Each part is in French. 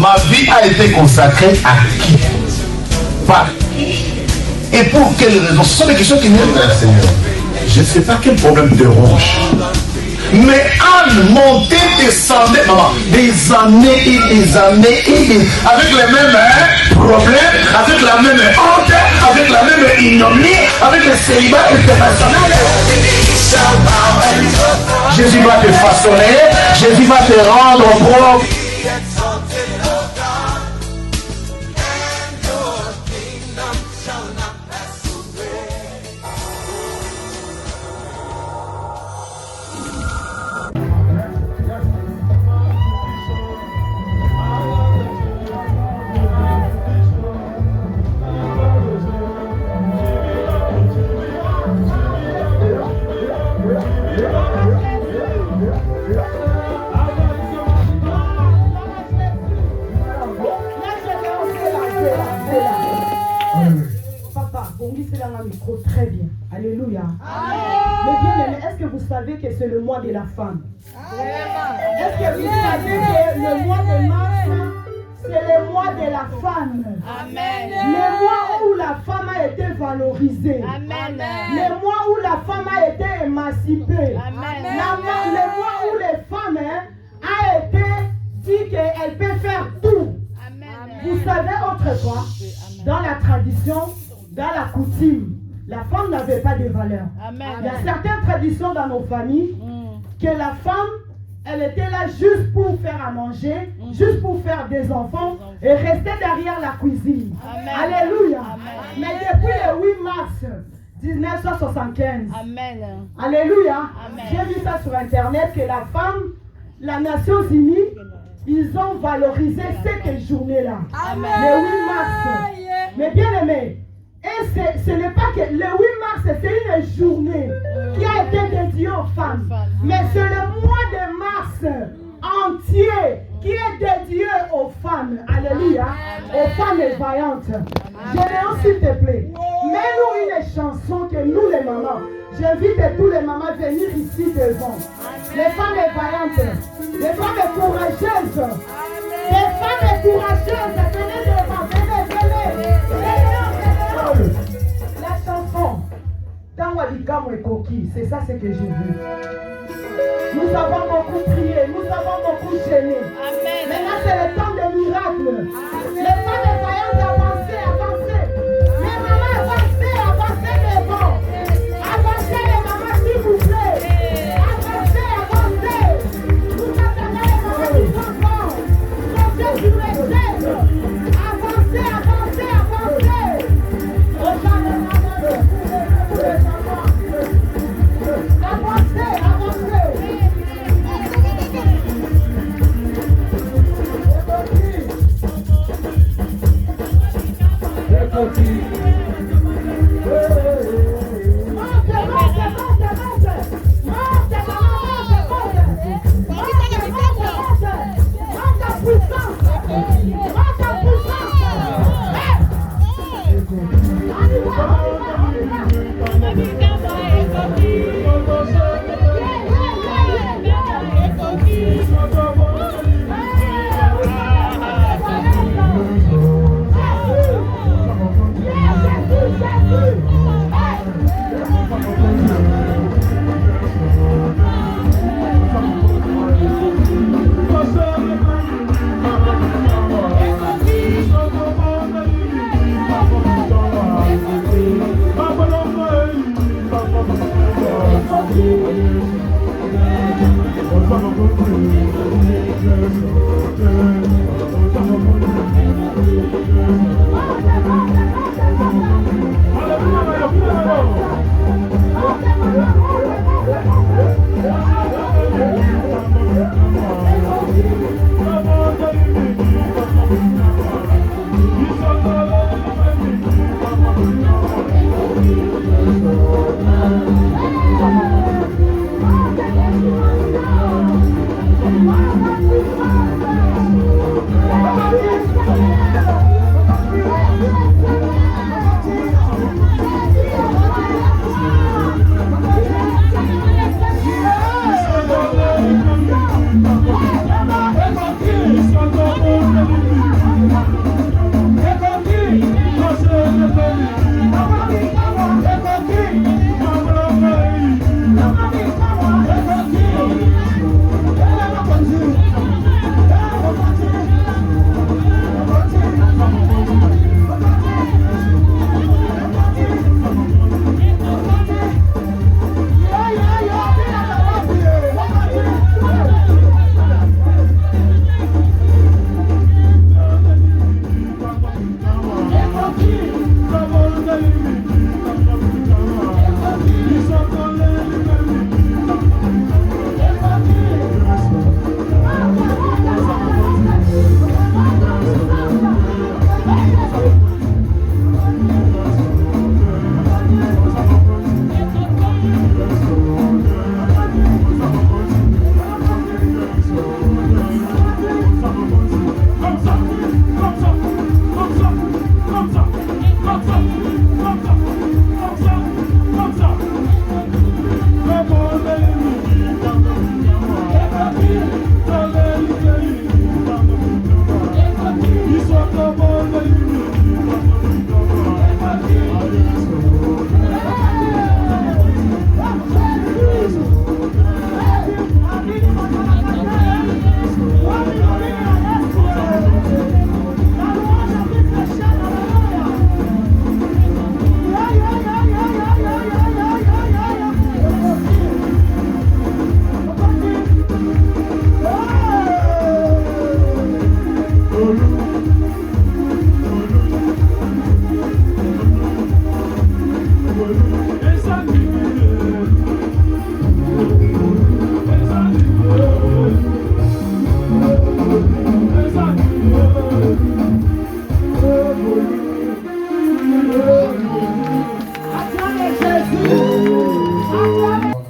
Ma vie a été consacrée à qui? Par qui? Et pour quelles raisons? Ce sont des questions qui viennent vers le Seigneur. Je ne sais pas quel problème te ronge. Mais Anne montait, descendait, maman, des années et des années et des... avec les mêmes problèmes, avec la même honte, avec la même ignominie, avec le célibat international. Jésus va te façonner, Jésus va te rendre propre. Très bien. Alléluia. Mais bien aimé, est-ce que vous savez que c'est le mois de la femme? Est-ce que vous savez que le mois de mars, c'est le mois de la femme? Amen. Le mois où la femme a été valorisée. Amen. Le mois où la femme a été émancipée. Amen. Le mois où les femmes a été dit qu'elles peuvent faire tout. Amen. Vous savez autrefois, dans la tradition, dans la coutume, la femme n'avait pas de valeur. Amen. Il y a certaines traditions dans nos familles que la femme, elle était là juste pour faire à manger, juste pour faire des enfants et rester derrière la cuisine. Amen. Alléluia. Amen. Mais depuis le 8 mars 1975, Amen. Alléluia, Amen. j'ai vu ça sur internet que la femme, la Nations Unies, ils ont valorisé cette journée-là. Amen. Le 8 mars. Mais bien aimé, et ce n'est pas que le 8 mars, c'est une journée qui a été dédiée aux femmes. Mais c'est le mois de mars entier qui est dédié aux femmes. Alléluia. Aux femmes vaillantes. Généon, s'il te plaît, mets-nous une chanson que nous les mamans, j'invite tous les mamans à venir ici devant. Les femmes vaillantes, les femmes courageuses. Les femmes courageuses, venez devant, venez. La chanson dans Walikamo et Koki, c'est ça ce que j'ai vu. Nous avons beaucoup prié, nous avons beaucoup gêné. Amen. Maintenant c'est le temps des miracles. Les femmes vaillantes, avancez. Les mamans, avancez devant. Avancez les mamans s'il vous plaît. Avancez. Nous attendons les mamans qui sont forts. Comptez sur les chaises. Avancez. Yeah.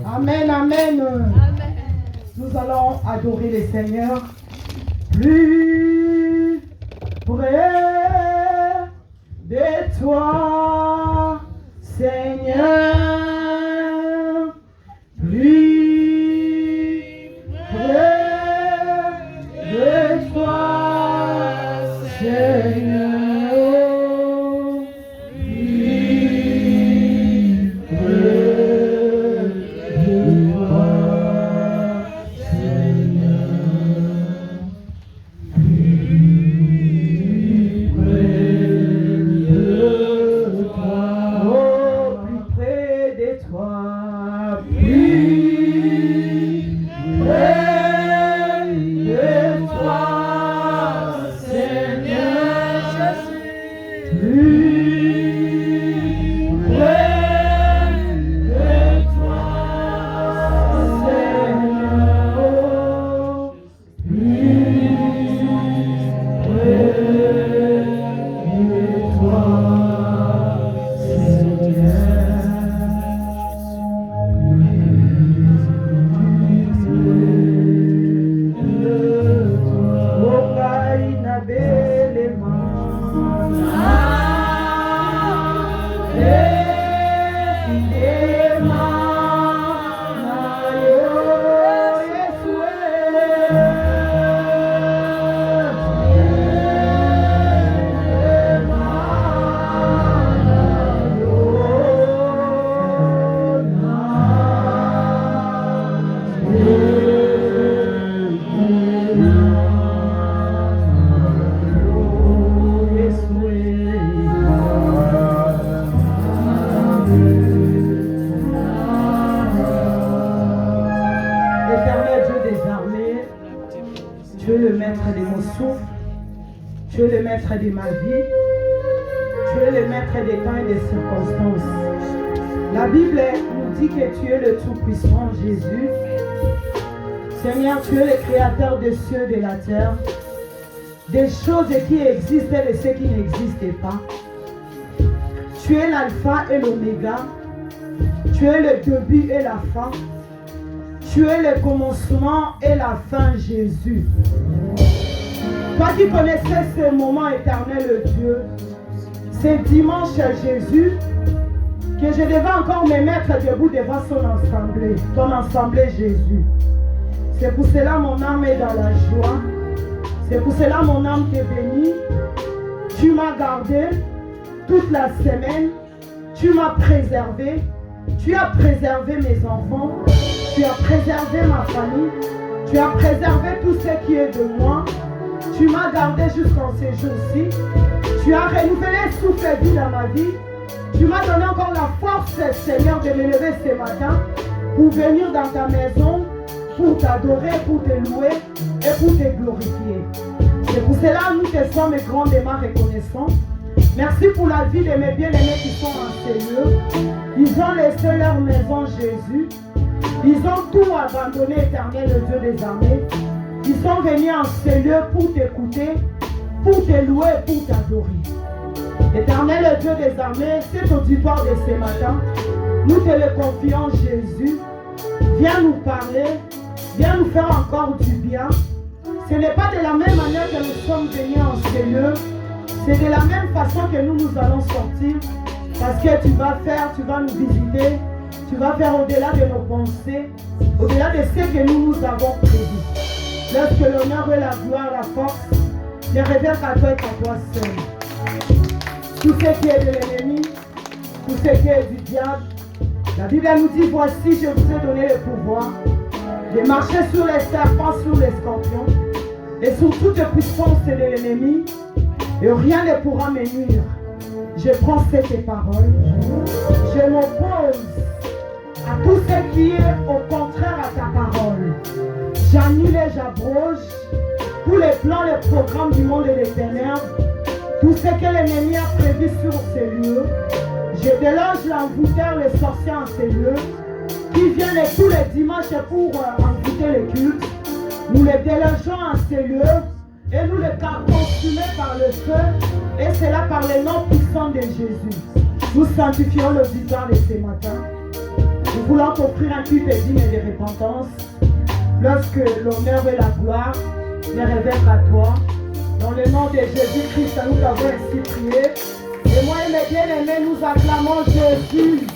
Amen, amen. Nous allons adorer le Seigneur. Plus près de toi, Seigneur. Plus près de toi, Seigneur. Tu es le maître de ma vie. Tu es le maître des temps et des circonstances. La Bible nous dit que tu es le Tout-Puissant Jésus. Seigneur, tu es le Créateur des cieux et de la terre, des choses qui existent et de ceux qui n'existent pas. Tu es l'alpha et l'oméga. Tu es le début et la fin. Tu es le commencement et la fin, Jésus. Toi qui connaissais ce moment éternel, Dieu, c'est dimanche, Jésus, que je devais encore me mettre debout devant ton assemblée, Jésus. C'est pour cela mon âme est dans la joie. C'est pour cela mon âme t'est bénie. Tu m'as gardé toute la semaine. Tu m'as préservé. Tu as préservé mes enfants. Tu as préservé ma famille. Tu as préservé tout ce qui est de moi. Tu m'as gardé jusqu'en ces jours-ci. Tu as renouvelé le souffle de vie dans ma vie. Tu m'as donné encore la force, Seigneur, de me lever ce matin pour venir dans ta maison, pour t'adorer, pour te louer et pour te glorifier. C'est pour cela que nous te sommes grandement reconnaissants. Merci pour la vie de mes bien-aimés qui sont en ces lieux. Ils ont laissé leur maison, Jésus. Ils ont tout abandonné, éternel, le Dieu des armées. Ils sont venus en ces lieux pour t'écouter, pour te louer, pour t'adorer. Éternel, le Dieu des armées, cet auditoire de ce matin, nous te le confions, Jésus. Viens nous parler, viens nous faire encore du bien. Ce n'est pas de la même manière que nous sommes venus en ces lieux. C'est de la même façon que nous allons sortir. Parce que tu vas nous visiter. Tu vas faire au-delà de nos pensées, au-delà de ce que nous avons prévu. Lorsque l'honneur et la gloire, la force, ne révèlent qu'à toi et qu'à toi seul. Tout ce qui est de l'ennemi, tout ce qui est du diable, la Bible nous dit, voici, je vous ai donné le pouvoir de marcher sur les serpents, sur les scorpions, et sur toute puissance de l'ennemi, et rien ne pourra me nuire. Je prends ces paroles, je m'oppose à tout ce qui est au contraire à ta parole. J'annule et j'abroge tous les plans, les programmes du monde et des ténèbres, tout ce que l'ennemi a prévu sur ces lieux. Je déloge l'envoûteur, les sorciers en ces lieux, qui viennent tous les dimanches pour envoûter les cultes. Nous les délogeons en ces lieux et nous les consumons feu et cela par le nom puissant de Jésus. Nous sanctifions le victoire de ce matin. Nous voulons t'offrir un culte digne de repentance. Lorsque l'honneur et la gloire les révèlent à toi. Dans le nom de Jésus-Christ, nous avons ainsi prié. Et moi et mes bien-aimés, nous acclamons Jésus.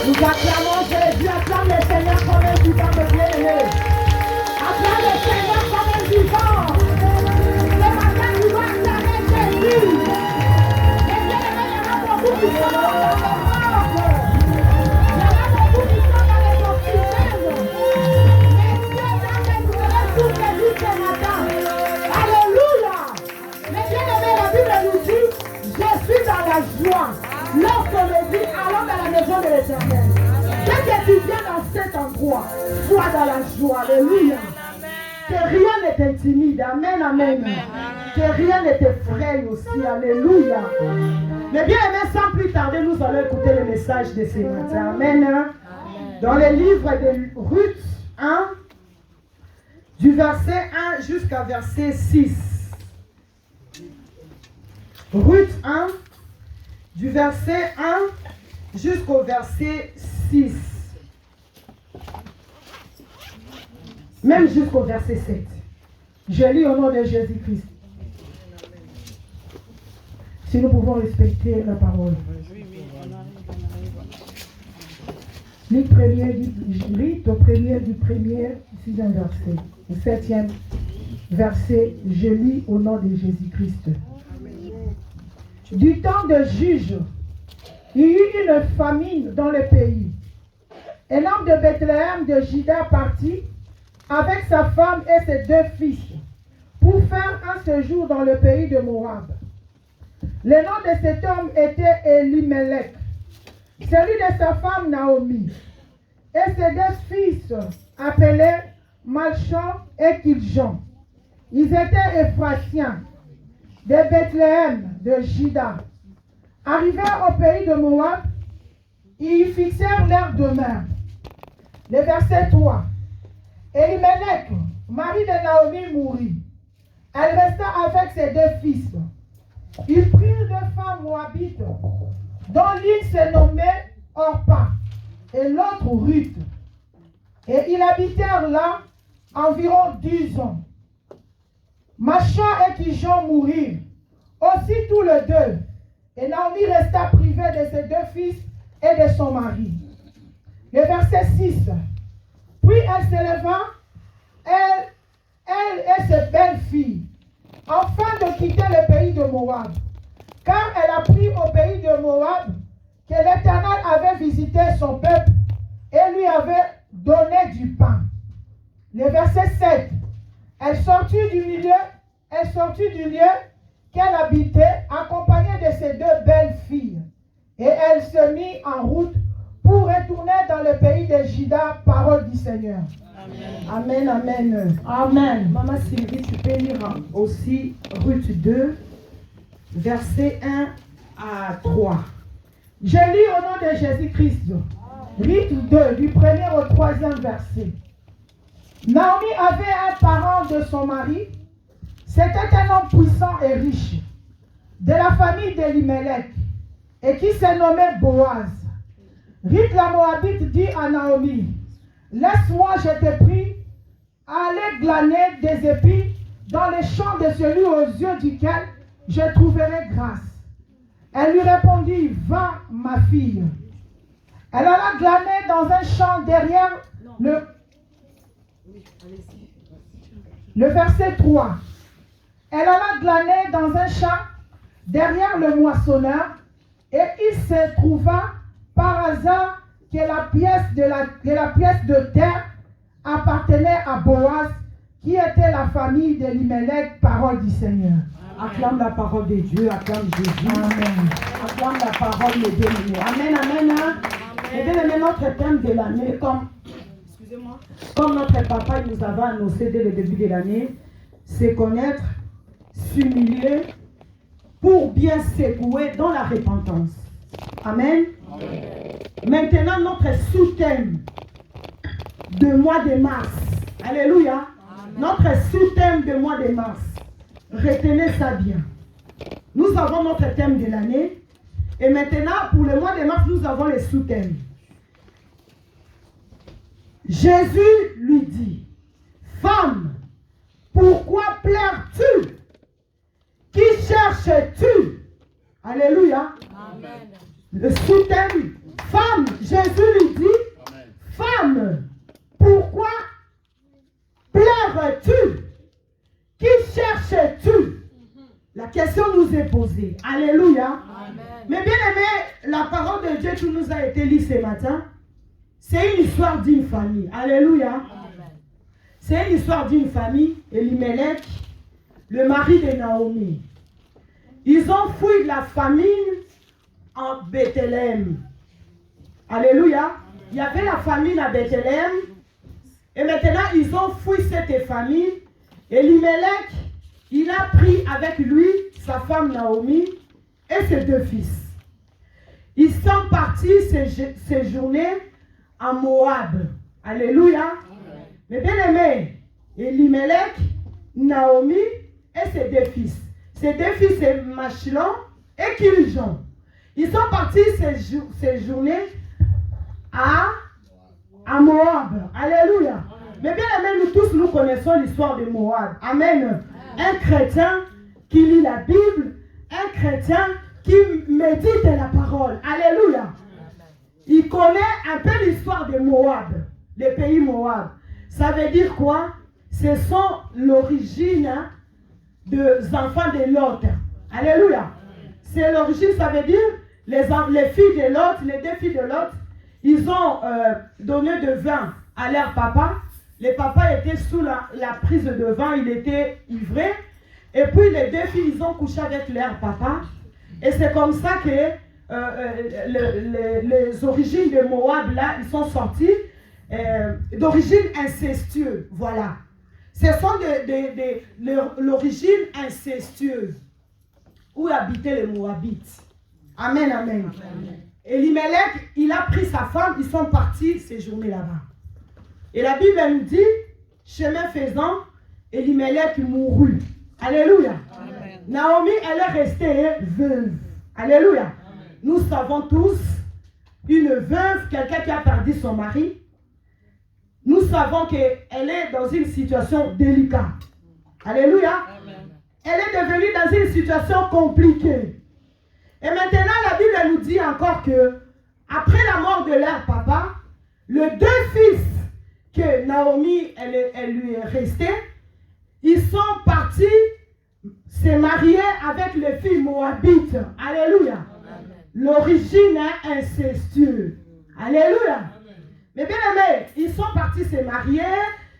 Nous acclamons Jésus. Acclame le Seigneur comme un vivant, mes bien-aimés. Acclame le Seigneur comme un vivant. Le matin, nous allons acclamer Jésus. Les bien-aimés, il y en a beaucoup qui sont dans les morts. Il y en a beaucoup qui sont dans les oxygènes. Mais Dieu t'amène, nous allons tous les jours ce matin. Alléluia. Les bien-aimés, la Bible nous dit, je suis dans la joie. Lorsqu'on me dit, allons dans la maison de l'Éternel. Dès que tu viens dans cet endroit, sois dans la joie. Alléluia. Que rien ne t'intimide. Amen, amen. Que rien ne t'effraie aussi. Alléluia. Mais bien aimés, sans plus tarder, nous allons écouter le message de ce matin. Amen. Dans le livre de Ruth 1, du verset 1 jusqu'à verset 6. Ruth 1, du verset 1 jusqu'au verset 6. Même jusqu'au verset 7. Je lis au nom de Jésus-Christ. Si nous pouvons respecter la parole. Lis au premier du premier, sixième verset. Au septième verset, je lis au nom de Jésus-Christ. Du temps de Juge, il y eut une famine dans le pays. Un homme de Bethléem de Juda partit avec sa femme et ses 2 fils pour faire un séjour dans le pays de Moab. Le nom de cet homme était Elimelech, celui de sa femme Naomi, et ses 2 fils appelés Malchon et Kiljon. Ils étaient Éphratiens de Bethléem de Juda. Arrivés au pays de Moab, ils y fixèrent leur demeure. Le verset 3. Elimelech, mari de Naomi, mourut. Elle resta avec ses 2 fils. Ils prirent 2 femmes moabites, dont l'une se nommait Orpa et l'autre Ruth. Et ils habitèrent là environ 10 ans. Malchon et Kiljon mourirent, aussi tous les 2. Et Naomi resta privée de ses 2 fils et de son mari. Le verset 6. Puis elle s'éleva, elle et ses belles-filles, afin de quitter le pays de Moab. Car elle apprit au pays de Moab que l'Éternel avait visité son peuple et lui avait donné du pain. Le verset 7. Elle sortit du lieu qu'elle habitait, accompagnée de ses 2 belles filles. Et elle se mit en route pour retourner dans le pays de Juda, parole du Seigneur. Amen, amen. Amen. Maman Sylvie, tu peux lire aussi Ruth 2, versets 1 à 3. Je lis au nom de Jésus-Christ. Ruth 2, du 1er au 3e verset. Naomi avait un parent de son mari. C'était un homme puissant et riche, de la famille d'Elimelech, et qui se nommait Boaz. Ruth la Moabite dit à Naomi, laisse-moi, je te prie, aller glaner des épis dans les champs de celui aux yeux duquel je trouverai grâce. Elle lui répondit, va ma fille. Elle alla glaner dans un champ derrière le verset 3. Elle alla glaner dans un champ derrière le moissonneur et il se trouva par hasard que la pièce de terre appartenait à Boaz, qui était la famille d'Elimelech, parole du Seigneur. Amen. Acclame la parole de Dieu, acclame Jésus. Amen. Acclame la parole de Dieu. Amen, amen. Et bien, notre thème de l'année, comme notre papa nous avait annoncé dès le début de l'année, c'est connaître, s'humilier pour bien s'égouer dans la repentance. Amen. Amen. Maintenant, notre sous-thème de mois de mars. Alléluia. Amen. Notre sous-thème de mois de mars. retenez ça bien. Nous avons notre thème de l'année. Et maintenant, pour le mois de mars, nous avons les sous-thèmes. Jésus lui dit, femme, pourquoi pleures-tu? Qui cherches-tu? Alléluia. Amen. Le sous-thème, femme, Jésus lui dit, femme, pourquoi pleures-tu? Qui cherches-tu? La question nous est posée. Alléluia. Amen. Mais bien aimé, la parole de Dieu qui nous a été lue ce matin, c'est une histoire d'une famille. Alléluia. Amen. C'est une histoire d'une famille, Elimelech, le mari de Naomi. Ils ont fui de la famine en Bethléem. Alléluia. Il y avait la famine à Bethléem. Et maintenant, ils ont fui cette famine. Elimelech, il a pris avec lui sa femme Naomi et ses 2 fils. Ils sont partis séjourner en Moab. Alléluia. Amen. Mais bien aimé, Elimelech, Naomi et ses 2 fils. Ses 2 fils, c'est Machlon et Kiljon. Ils sont partis séjourner à Moab. Alléluia. Amen. Mais bien aimé, nous tous, nous connaissons l'histoire de Moab. Amen. Un chrétien qui lit la Bible, un chrétien qui médite la parole. Alléluia. Il connaît un peu l'histoire de Moab, le pays Moab. Ça veut dire quoi? Ce sont l'origine des enfants de Lot. Alléluia. C'est l'origine, ça veut dire les filles de Lot, les 2 filles de Lot, ils ont donné de vin à leur papa. Le papa était sous la prise de vin, il était ivré. Et puis les 2 filles, ils ont couché avec leur papa. Et c'est comme ça que les origines de Moab, là, ils sont sortis d'origine incestueuse. Voilà. Ce sont l'origine incestueuse où habitaient les Moabites. Amen, amen. Elimelech, il a pris sa femme, ils sont partis séjourner là-bas. Et la Bible nous dit, chemin faisant, Elimelech mourut. Alléluia. Amen. Naomi, elle est restée veuve. Alléluia. Amen. Nous savons tous, une veuve, quelqu'un qui a perdu son mari, nous savons qu'elle est dans une situation délicate. Alléluia. Amen. Elle est devenue dans une situation compliquée. Et maintenant, la Bible nous dit encore que, après la mort de leur papa, les 2 fils que Naomi, elle lui est restée, ils sont partis se marier avec les filles moabites. Alléluia. L'origine est incestueuse. Alléluia. Amen. Mais bien aimé, ils sont partis se marier.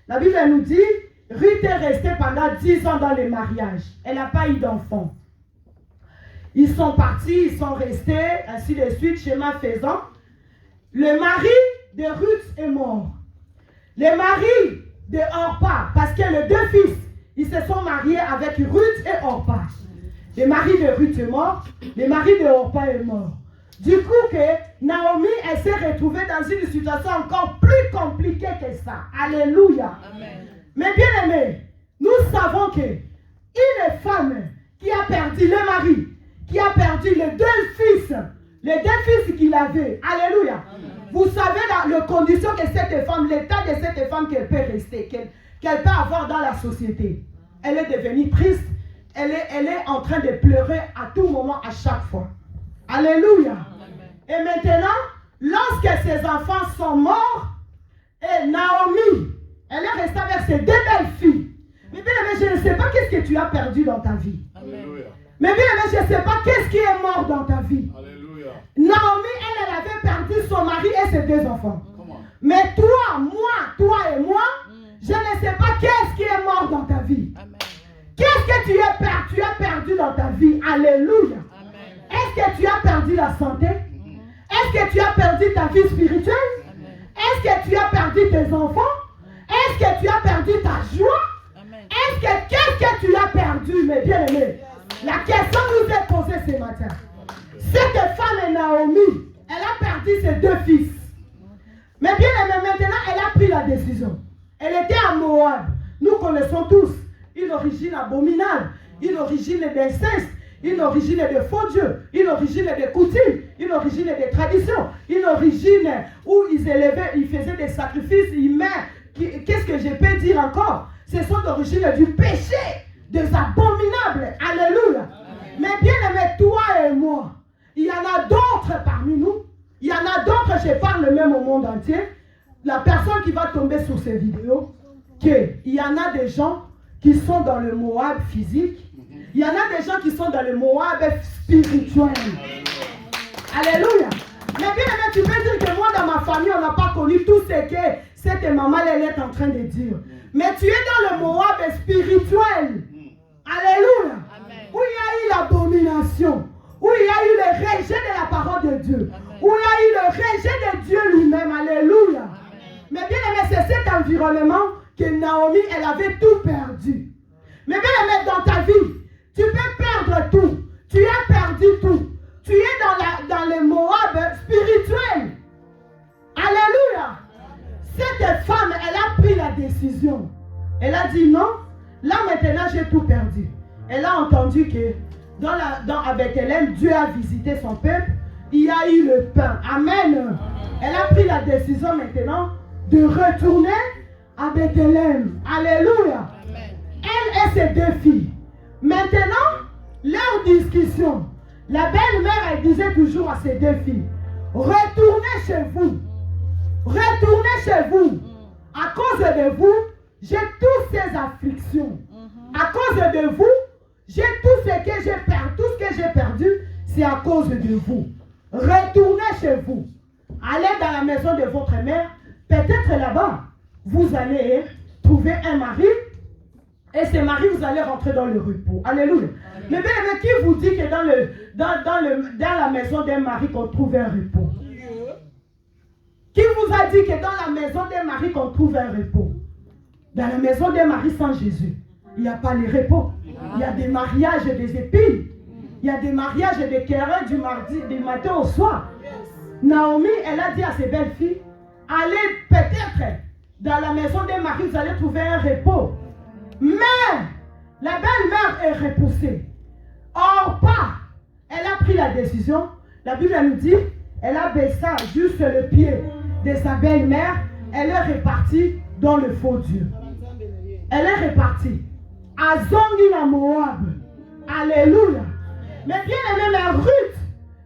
La Bible nous dit, Ruth est restée pendant 10 ans dans le mariage. Elle n'a pas eu d'enfant. Ils sont partis, ils sont restés, ainsi de suite, chemin faisant. Le mari de Ruth est mort. Le mari de Orpa, parce que les 2 fils, ils se sont mariés avec Ruth et Orpa. Le mari de Ruth est mort, le mari de Orpa est mort. Du coup, que Naomi, elle s'est retrouvée dans une situation encore plus compliquée que ça. Alléluia. Amen. Mais bien aimé, nous savons qu'une femme qui a perdu le mari, qui a perdu les 2 fils qu'il avait, alléluia. Amen. Vous savez les conditions que cette femme, l'état de cette femme qu'elle peut rester, qu'elle peut avoir dans la société. Elle est devenue triste, elle est en train de pleurer à tout moment, à chaque fois. Alléluia. Amen. Et maintenant, lorsque ses enfants sont morts, et Naomi, elle est restée avec ses 2 belles filles. Mais bien aimé, je ne sais pas qu'est-ce que tu as perdu dans ta vie. Alléluia. Mais bien aimé, je ne sais pas qu'est-ce qui est mort dans ta vie. Alléluia. Naomi, elle avait perdu son mari et ses 2 enfants. Mais toi et moi, je ne sais pas qu'est-ce qui est mort dans ta vie. Amen. Qu'est-ce que tu as perdu dans ta vie? Alléluia. Amen. Est-ce que tu as perdu la santé? Est-ce que tu as perdu ta vie spirituelle? Amen. Est-ce que tu as perdu tes enfants? Est-ce que tu as perdu ta joie? Amen. Qu'est-ce que tu as perdu, mes bien-aimés? La question nous est posée ce matin. Cette femme, Naomi, elle a perdu ses 2 fils. Mais bien aimé, maintenant, elle a pris la décision. Elle était à Moab. Nous connaissons tous une origine abominable. une origine d'inceste, une origine de faux dieux, une origine de coutumes, une origine de traditions, une origine où ils faisaient des sacrifices humains. Qu'est-ce que je peux dire encore? Ce sont d'origine du péché, des abominables. Alléluia. Mais bien aimé, toi et moi, il y en a d'autres parmi nous. Il y en a d'autres, je parle même au monde entier. La personne qui va tomber sur ces vidéos, qu'il y en a des gens qui sont dans le Moab physique. Il y en a des gens qui sont dans le Moab spirituel. Alléluia. Mais bien aimé, tu peux dire que moi, dans ma famille, on n'a pas connu tout ce que cette maman elle est en train de dire. Mais tu es dans le Moab spirituel. Alléluia. Amen. Où il y a eu l'abomination. Où il y a eu le rejet de la parole de Dieu. Amen. Où il y a eu le rejet de Dieu lui-même. Alléluia. Amen. Mais bien aimé, c'est cet environnement que Naomi, elle avait tout perdu. Mais bien aimé, dans ta vie, tu peux perdre tout. Tu as perdu tout. Tu es dans le Moab spirituel. Alléluia. Cette femme, elle a pris la décision. Elle a dit non, là maintenant j'ai tout perdu. Elle a entendu que dans Bethléem, Dieu a visité son peuple. Il y a eu le pain. Amen. Elle a pris la décision maintenant de retourner à Bethléem. Alléluia. Elle et ses deux filles. Maintenant, leur discussion. La belle-mère, elle disait toujours à ses deux filles, retournez chez vous. Retournez chez vous. À cause de vous, j'ai toutes ces afflictions. À cause de vous, j'ai tout ce que j'ai perdu. Tout ce que j'ai perdu, c'est à cause de vous. Retournez chez vous. Allez dans la maison de votre mère. Peut-être là-bas, vous allez trouver un mari. Et ce mari, vous allez rentrer dans le repos. Alléluia. Mais bien, qui vous dit que dans la maison d'un mari qu'on trouve un repos? Qui vous a dit que dans la maison d'un mari qu'on trouve un repos? Dans la maison d'un mari sans Jésus, il n'y a pas le repos. Il y a des mariages des épines. Il y a des mariages des querelles du matin au soir. Naomi, elle a dit à ses belles filles, allez peut-être dans la maison d'un mari, vous allez trouver un repos. Mais la belle-mère est repoussée. Or pas, elle a pris la décision. La Bible nous dit, elle a baissé juste le pied de sa belle-mère. Elle est repartie dans le faux Dieu. Elle est repartie à Zongina Moab. Alléluia. Mais bien aimé, mais Ruth,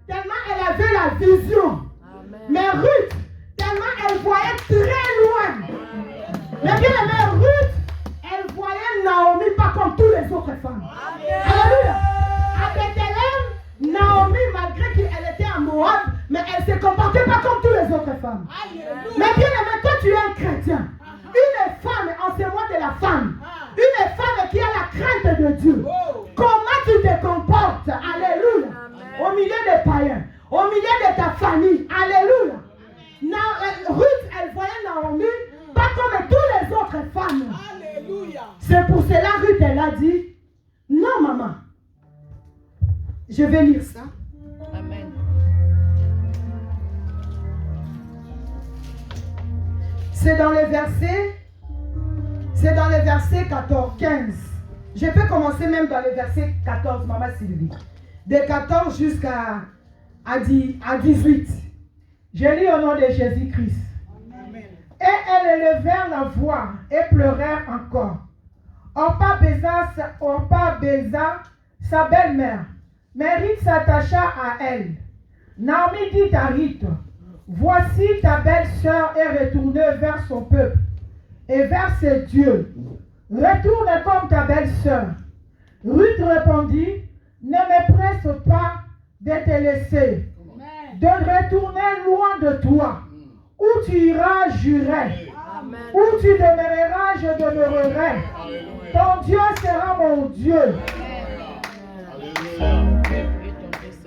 tellement elle avait la vision. Amen. Mais Ruth, tellement elle voyait très loin. Mais bien aimé, Ruth, elle voyait Naomi pas comme toutes les autres femmes. Amen. Alléluia. À Bethléem, Naomi, malgré qu'elle était à Moab, mais elle ne se comportait pas comme toutes les autres femmes. Alléluia. Mais bien aimé, toi tu es un chrétien. Une femme, enseigne-moi de la femme. Une femme qui a la crainte de Dieu. Comment tu te comportes? Alléluia. Au milieu des païens, au milieu de ta famille. Alléluia. Ruth, elle voyait Naomi pas comme toutes les autres femmes. Alléluia. C'est pour cela Ruth, elle a dit, non maman. Je vais lire ça. Amen. C'est dans le verset 14, 15. Je peux commencer même dans le verset 14, Maman Sylvie. De 14 jusqu'à 18. Je lis au nom de Jésus-Christ. Et elles élevèrent la voix et pleurèrent encore. Orpa baisa sa belle-mère. Mais Ruth s'attacha à elle. Naomi dit à Ruth, voici ta belle-sœur est retournée vers son peuple et vers ses dieux. Retourne comme ta belle-sœur. Ruth répondit, ne me presse pas de te laisser, de retourner loin de toi. Où tu iras, j'irai. Où tu demeureras, je demeurerai. Ton Dieu sera mon Dieu.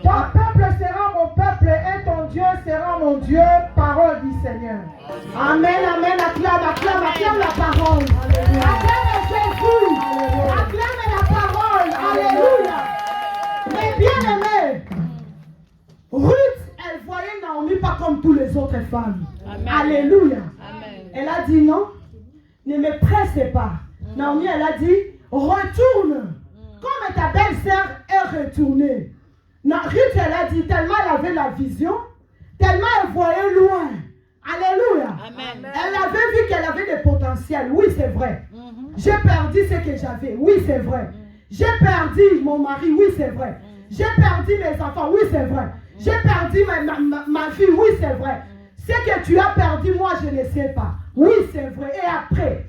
Ton peuple sera mon peuple et ton Dieu sera mon Dieu. Parole du Seigneur. Amen, amen. Acclame la parole. Acclame Jésus. Acclame la parole. Alléluia. Mais bien aimé, Ruth, elle voyait Naomi pas comme toutes les autres femmes. Amen. Alléluia. Amen. Elle a dit non, ne me presse pas. Naomi, elle a dit, retourne. Comme ta belle-sœur est retournée. Non, Ruth, elle a dit, tellement elle avait la vision, tellement elle voyait loin. Alléluia. Amen. Elle avait vu qu'elle avait des potentiels. Oui, c'est vrai. J'ai perdu ce que j'avais. Oui, c'est vrai. J'ai perdu mon mari. Oui, c'est vrai. J'ai perdu mes enfants. Oui, c'est vrai. J'ai perdu ma fille. Oui, c'est vrai. Ce que tu as perdu, moi, je ne sais pas. Oui, c'est vrai. Et après?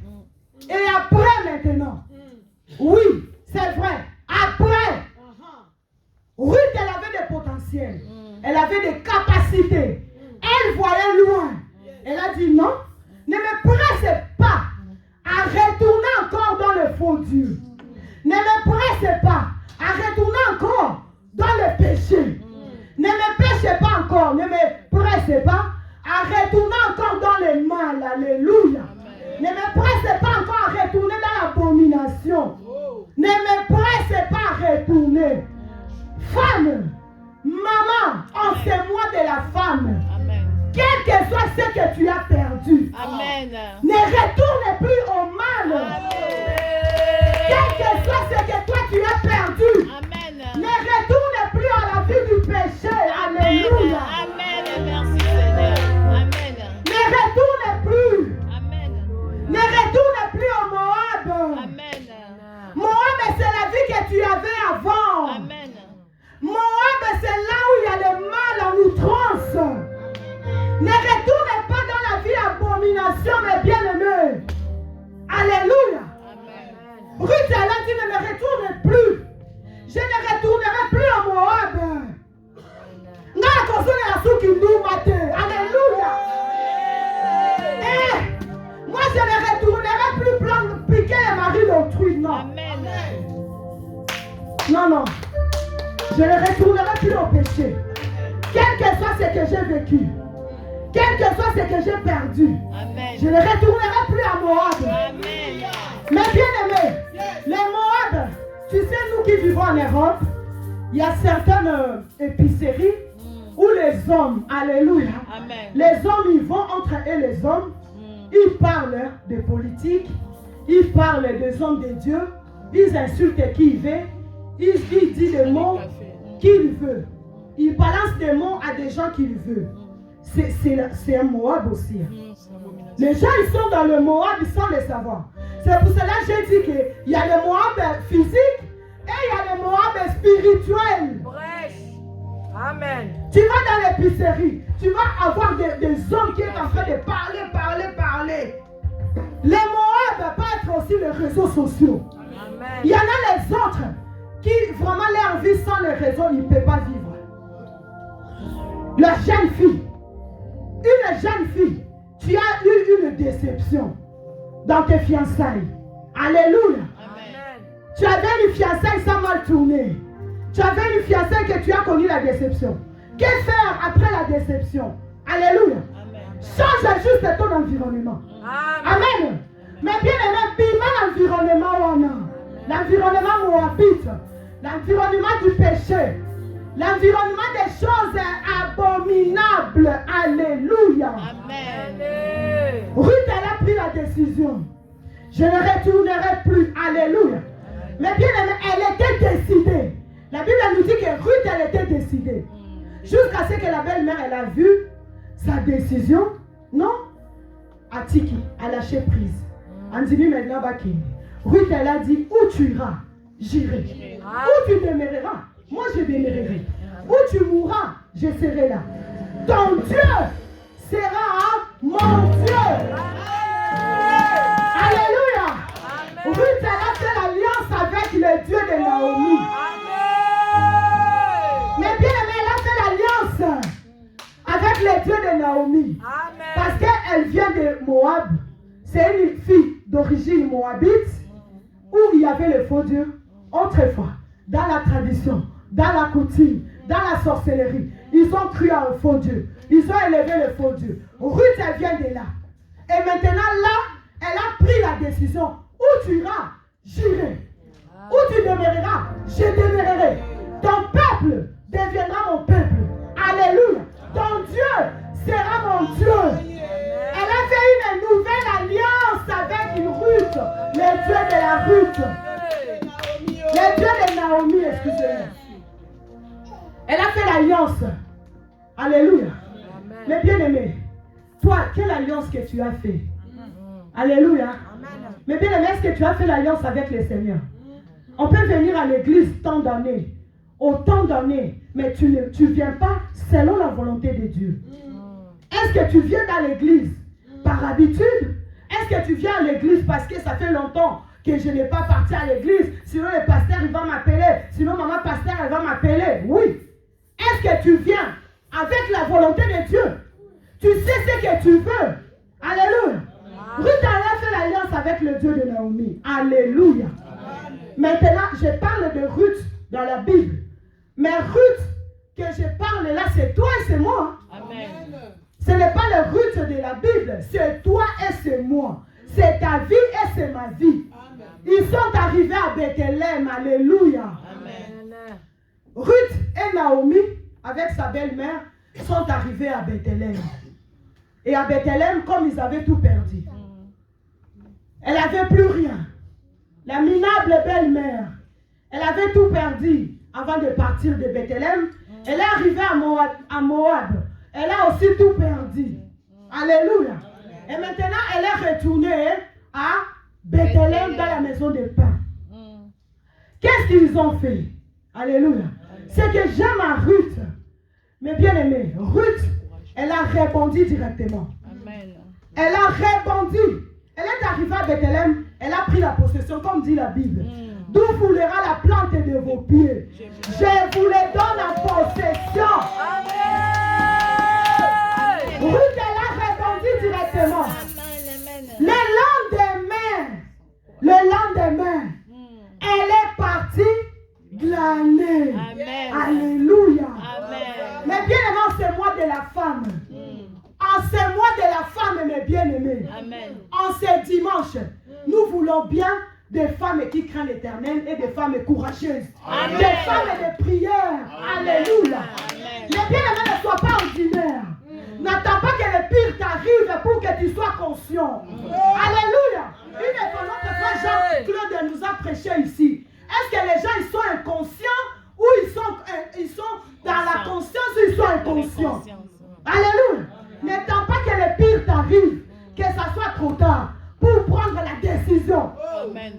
Et après maintenant? Oui, c'est vrai. Après? Ruth, elle avait des potentiels. Elle avait des capacités. Elle voyait loin. Elle a dit non, ne me pressez pas à retourner encore dans le faux Dieu. Ne me pressez pas à retourner encore dans le péché. Ne me péchez pas encore. Ne me pressez pas à retourner encore dans le mal. Alléluia. Ne me pressez pas encore à retourner dans l'abomination. Ne me pressez pas à retourner. Femme, maman, enseigne-moi de la femme. Amen. Quel que soit ce que tu as perdu, Amen. ne retourne plus au mal. Amen. Quel que soit ce que toi tu as perdu, Amen. ne retourne plus à la vie du péché. Alléluia. Amen. Merci Seigneur. Amen. Ne retourne plus. Amen. Ne retourne plus au Moab. Amen. Moab, c'est la vie que tu avais avant. Amen. Moab, c'est là où il y a le mal en outrance. Ne retourne pas dans la vie abomination, mes bien-aimés. Alléluia. Amen. Ruth, elle a dit, ne me retourne plus. Je ne retournerai plus à Moab. Alléluia. Et moi, je ne retournerai plus piquer les maris d'autrui. Non. Amen. Non, non. Je ne retournerai plus au péché. Quel que soit ce que j'ai vécu. Quel que soit ce que j'ai perdu. Amen. Je ne retournerai plus à Moab. Amen. Mais bien aimé, les Moab, tu sais, nous qui vivons en Europe, il y a certaines épiceries où les hommes, alléluia, Amen. les hommes, ils vont entre eux, les hommes, ils parlent de politique, ils parlent des hommes de Dieu, ils insultent qui il veut, ils disent des mots qu'il veut. Ils balancent des mots à des gens qu'il veut. C'est un Moab aussi. Les gens, ils sont dans le Moab sans le savoir. C'est pour cela que j'ai dit qu'il y a le Moab physique et il y a le Moab spirituel. Amen. Tu vas dans l'épicerie, tu vas avoir des hommes qui sont en train de parler. Les Moab peuvent être aussi les réseaux sociaux. Amen. Il y en a les autres qui, vraiment, leur vie sans les réseaux, ils ne peuvent pas vivre. La jeune fille, une jeune fille, tu as eu une déception dans tes fiançailles. Alléluia. Amen. Tu avais une fiançaille, ça mal tourné. Tu avais une fiançaille que tu as connu la déception. Que faire après la déception? Alléluia. Amen. Change juste ton environnement. Amen. Amen. Mais bien aimé, bima l'environnement, l'environnement moabite, l'environnement du péché, l'environnement des choses abominables. Alléluia. Amen. Ruth, elle a pris la décision. Je ne retournerai plus. Alléluia. Mais bien aimé, elle était décidée. La Bible nous dit que Ruth, elle était décidée. Jusqu'à ce que la belle-mère, elle a vu sa décision. Non. Atiki a lâché prise. Andimi maintenant Bakini. Ruth, elle a dit, où tu iras, j'irai. Où tu demeureras, moi je demeurerai. Où tu mourras, je serai là. Ton Dieu sera mon Dieu. Alléluia. Ruth, elle a fait l'alliance avec le Dieu de Naomi. Mais bien aimé, elle a fait l'alliance avec le Dieu de Naomi. Parce qu'elle vient de Moab. C'est une fille d'origine moabite où il y avait le faux Dieu. Autrefois, dans la tradition, dans la coutume, dans la sorcellerie, ils ont cru à un faux Dieu. Ils ont élevé le faux Dieu. Ruth, elle vient de là. Et maintenant, là, elle a pris la décision. Où tu iras, j'irai. Où tu demeureras, je demeurerai. Ton peuple deviendra mon peuple. Alléluia. Ton Dieu sera mon Dieu. Elle a fait une nouvelle alliance avec une Ruth, le Dieu de la Ruth. Le Dieu de Naomi. excusez-moi. Elle a fait l'alliance. Alléluia. Mais bien aimé, toi, quelle alliance que tu as fait? Alléluia. Mais bien aimé, est-ce que tu as fait l'alliance avec le Seigneur? On peut venir à l'église tant d'années, autant d'années, mais tu ne viens pas selon la volonté de Dieu. Est-ce que tu viens dans l'église par habitude? Est-ce que tu viens à l'église parce que ça fait longtemps que je n'ai pas parti à l'église? Sinon le pasteur il va m'appeler. Sinon maman pasteur elle va m'appeler. Oui. Est-ce que tu viens avec la volonté de Dieu? Tu sais ce que tu veux. Alléluia. Ruth a fait l'alliance avec le Dieu de Naomi. Alléluia. Maintenant, je parle de Ruth dans la Bible. Mais Ruth que je parle là, c'est toi et c'est moi. Amen. Ce n'est pas le Ruth de la Bible. C'est toi et c'est moi. C'est ta vie et c'est ma vie. Amen. Ils sont arrivés à Bethléem. Alléluia. Amen. Ruth et Naomi, avec sa belle-mère, sont arrivés à Bethléem. Et à Bethléem, comme ils avaient tout perdu, elle n'avait plus rien. La minable belle-mère, elle avait tout perdu avant de partir de Bethléem. Elle est arrivée à Moab. Elle a aussi tout perdu. Alléluia. Et maintenant, elle est retournée à Bethléem dans la maison de pain. Qu'est-ce qu'ils ont fait? Alléluia. C'est que j'aime à Ruth. Mais bien aimé, Ruth, elle a répondu directement. Amen. Elle a répondu. Elle est arrivée à Bethléem. Elle a pris la possession, comme dit la Bible. D'où foulera la plante de vos pieds. Je vous les donne en possession. Ruth, elle a répondu directement. Le lendemain, elle est partie glaner. Amen. Alléluia. Amen. Mais bien aimé, c'est moi de la femme. En ce mois de la femme, mes bien-aimés, en ce dimanche, nous voulons bien des femmes qui craignent l'Éternel et des femmes courageuses. Amen. Des femmes de prière. Alléluia. Les bien-aimés ne soient pas ordinaires. N'attends pas que le pire t'arrive pour que tu sois conscient. Alléluia. Une étonnante fois, Jean-Claude nous a prêché ici. Est-ce que les gens ils sont inconscients ou ils sont dans la conscience ou ils sont inconscients? Alléluia. N'attends pas que le pire t'arrive, que ça soit trop tard pour prendre la décision.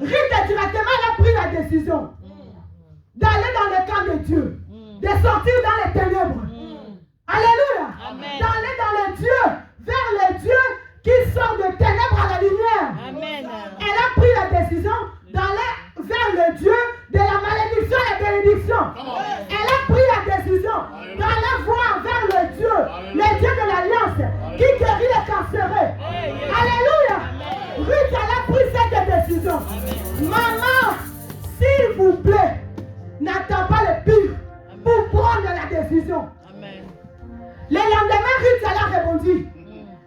Ruth directement elle a pris la décision d'aller dans le camp de Dieu, de sortir dans les ténèbres. Alléluia. D'aller dans le Dieu, vers le Dieu qui sort de ténèbres à la lumière. Amen. Elle a pris la décision d'aller vers le Dieu de la malédiction et la bénédiction. Elle a pris la décision d'aller voir vers le Dieu de l'alliance qui guérit les cancéreux. Alléluia. Ruth, elle a pris cette décision. Maman, s'il vous plaît, n'attends pas le pire pour prendre la décision. Le lendemain, Ruth, elle a répondu.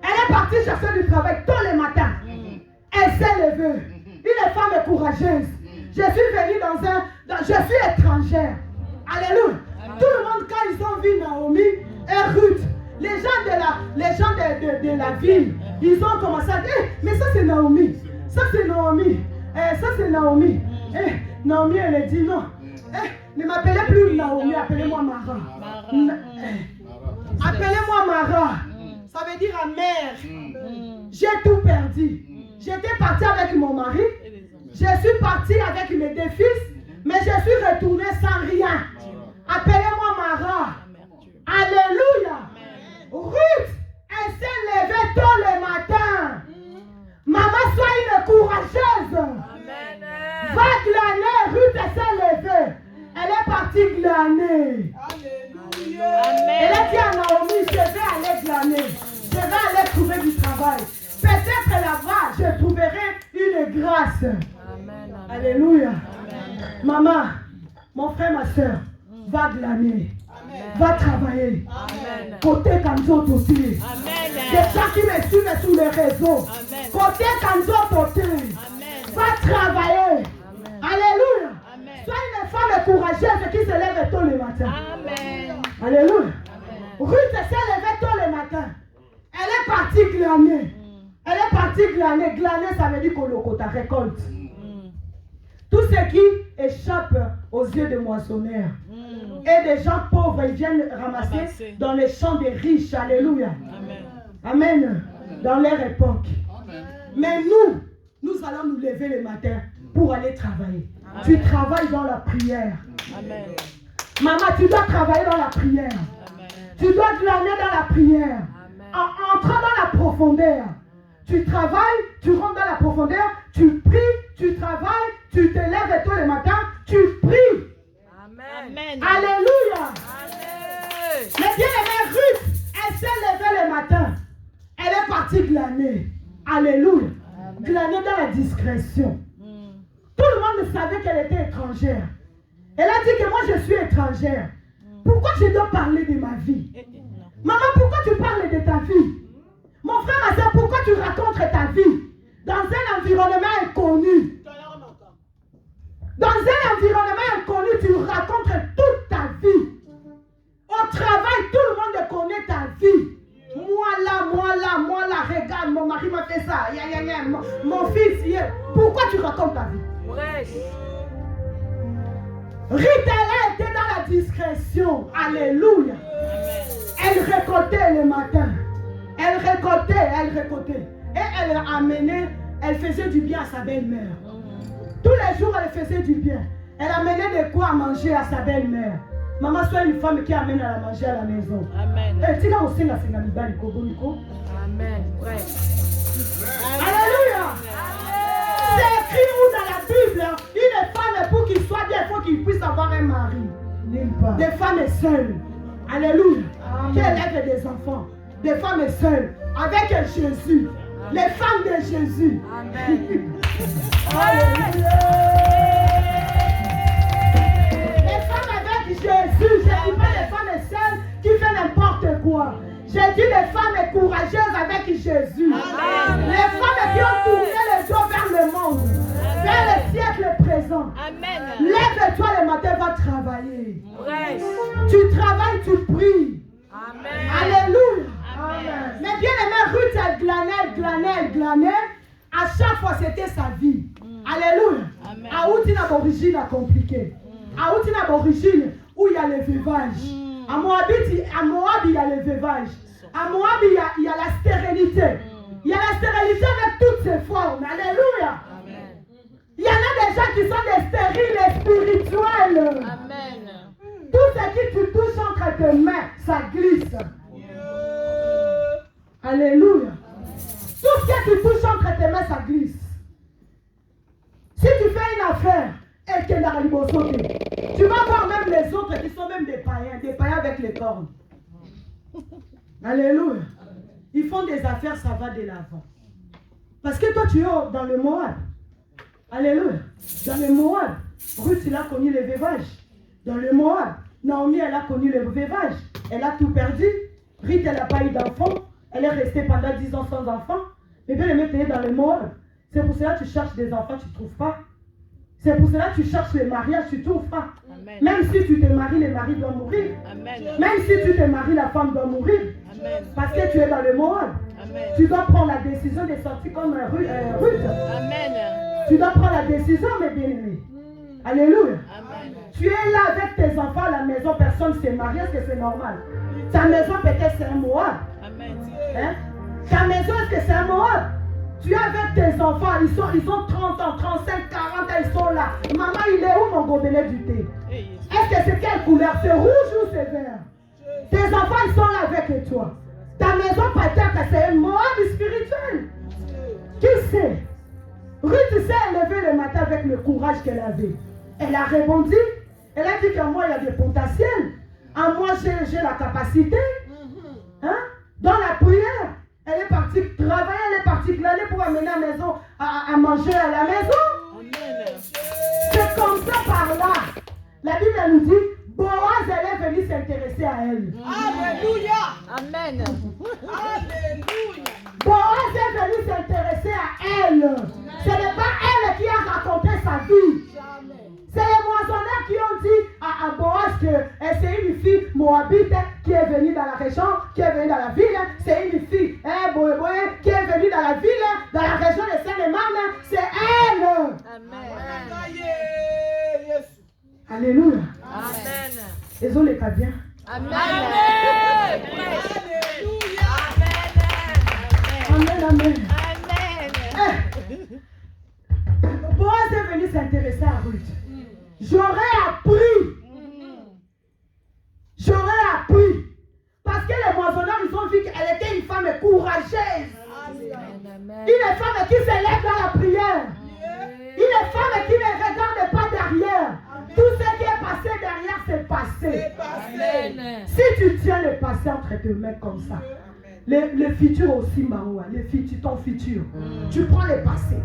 Elle est partie chercher du travail tous les matins. Elle s'est levée. Une femme courageuse. Je suis venue je suis étrangère. Alléluia. Tout le monde, quand ils ont vu Naomi et Ruth, les gens de la ville, ils ont commencé à dire, mais ça c'est Naomi. Ça c'est Naomi. Ça c'est Naomi. Naomi, elle a dit non. Ne m'appelez plus Naomi, appelez-moi Mara. Appelez-moi Mara. Ça veut dire amère. J'ai tout perdu. J'étais partie avec mon mari. Je suis partie avec mes deux fils. Mais je suis retournée sans rien. Appelez-moi Mara. Alléluia. Ruth, elle s'est levée tôt le matin. Maman, sois une courageuse. Va glaner. Ruth, elle s'est levée. Elle est partie glaner. Alléluia. Elle a dit à Naomi, je vais aller glaner. Je vais aller trouver du travail. Peut-être là-bas, je trouverai une grâce. Amen. Alléluia. Amen. Maman, mon frère, ma soeur, va glaner. Amen. Va travailler. Amen. Côté Kanzo Toté. Des gens qui me suivent sur les réseaux. Amen. Côté Kanzo Toté. Va travailler. Amen. Alléluia. Amen. Sois une femme courageuse qui se lève tôt le matin. Amen. Alléluia. Amen. Ruth s'est levée tôt le matin. Elle est partie glaner. Elle est partie glaner. Glaner, ça veut dire qu'on ta récolte. Tout ce qui échappe aux yeux des moissonneurs. Et des gens pauvres, ils viennent ramasser dans les champs des riches. Alléluia. Amen. Dans leur époque. Mais nous allons nous lever le matin pour aller travailler. Amen. Tu travailles dans la prière. Amen. Maman, tu dois travailler dans la prière. Amen. Tu dois glaner dans la prière. Amen. En entrant dans la profondeur. Tu travailles, tu rentres dans la profondeur, tu pries, tu travailles, tu te lèves tôt le matin, tu pries. Amen. Alléluia. Amen. Mais bien aimée Ruth, elle s'est levée le matin. Elle est partie glaner. Alléluia. Amen. Glaner dans la discrétion. Tout le monde savait qu'elle était étrangère. Elle a dit que moi je suis étrangère. Pourquoi je dois parler de ma vie? Maman, pourquoi tu parles de ta vie? Mon frère, ma soeur, pourquoi tu racontes ta vie dans un environnement inconnu? Dans un environnement inconnu, tu racontes toute ta vie. Au travail, tout le monde connaît ta vie. Moi là, regarde, mon mari m'a fait ça. Mon fils, pourquoi tu racontes ta vie? Rita, elle était dans la discrétion. Alléluia. Elle récoltait le matin. Elle récoltait. Et elle a amené, elle faisait du bien à sa belle-mère. Tous les jours, elle faisait du bien. Elle amenait de quoi à manger à sa belle-mère. Maman, sois une femme qui amène à la manger à la maison. Amen. Et tu as aussi la Amen. Ouais. Alléluia. C'est écrit où dans la Bible, une femme, pour qu'il soit bien, il faut qu'il puisse avoir un mari. Des femmes seules. Alléluia. Qui élèvent des enfants. Des femmes seules. Avec Jésus. Amen. Les femmes de Jésus. Amen. Alléluia. Les femmes avec Jésus. Je ne dis pas les femmes seules qui font n'importe quoi. J'ai dit les femmes courageuses avec Jésus. Amen. Les femmes qui ont tourné les dos vers le monde. Amen. Vers le siècle présent. Amen. Lève-toi le matin, va travailler. Amen. Tu travailles, tu pries. Amen. Alléluia. Amen. Mais bien aimé, Ruth, elle glanait. À chaque fois, c'était sa vie. Alléluia. À où tu n'as d'origine à compliquer. À où tu n'as d'origine où il y a le veuvage. À Moab, il y a le veuvage. À Moab, il y a la stérilité. Il y a la stérilité avec toutes ses formes. Alléluia. Amen. Il y en a des gens qui sont des stériles spirituels. Amen. Tout ce qui tu touches entre tes mains, ça glisse. Alléluia. Tout ce que tu touches entre tes mains, ça glisse. Si tu fais une affaire, tu vas voir même les autres qui sont même des païens avec les cornes. Alléluia. Ils font des affaires, ça va de l'avant. Parce que toi, tu es dans le Moab. Alléluia. Dans le Moab, Ruth, il a connu le veuvage. Dans le Moab, Naomi, elle a connu le veuvage. Elle a tout perdu. Ruth, elle n'a pas eu d'enfant. Elle est restée pendant 10 ans sans enfant. Mais bien, elle est dans le Moab. C'est pour cela que tu cherches des enfants, tu ne trouves pas. C'est pour cela que tu cherches le mariage, tu ne trouves pas. Amen. Même si tu te maries, le mari doit mourir. Amen. Même si tu te maries, la femme doit mourir. Amen. Parce que tu es dans le Moab. Amen. Tu dois prendre la décision de sortir comme Ruth. Amen. Tu dois prendre la décision, mes bien-aimés. Alléluia. Amen. Tu es là avec tes enfants à la maison, personne ne s'est marié, est-ce que c'est normal? Ta maison peut-être c'est un Moab. Amen. Hein? Ta maison, est-ce que c'est un Moab? Tu es avec tes enfants, ils ont 30 ans, 35, 40 ans, ils sont là. Maman, il est où mon gobelet du thé? Est-ce que c'est quelle couleur? C'est rouge ou c'est vert? Tes enfants, ils sont là avec toi. Ta maison, peut-être, c'est un Moab spirituel. Qui sait? Ruth s'est élevée le matin avec le courage qu'elle avait. Elle a répondu. Elle a dit qu'en moi, il y a du potentiel. En moi, j'ai la capacité. Hein? Dans la prière. Elle est partie travailler, elle est partie glaner pour amener à la maison, à manger à la maison. Amen. C'est comme ça par là. La Bible nous dit, Boaz, elle est venue s'intéresser à elle. Alléluia. Amen. Alléluia. Boaz est venu s'intéresser à elle. Ce n'est pas elle qui a raconté sa vie. C'est les moissonneurs qui ont dit à Boaz que c'est une fille moabite qui est venue dans la région, qui est venue dans la ville. C'est une fille qui est venue dans la ville, dans la région de Seine-et-Marne. C'est elle. Amen. Alléluia. Amen. Les autres les cas bien. Amen. Amen, amen. Boaz est venu s'intéresser à Ruth. J'aurais appris. Parce que les moissonneurs, ils ont vu qu'elle était une femme courageuse. Une femme qui s'élève dans la prière. Une femme qui ne regarde pas derrière. Tout ce qui est passé derrière, c'est passé. Si tu tiens le passé entre tes mains comme ça, le futur aussi, Maroua, ton futur, tu prends le passé.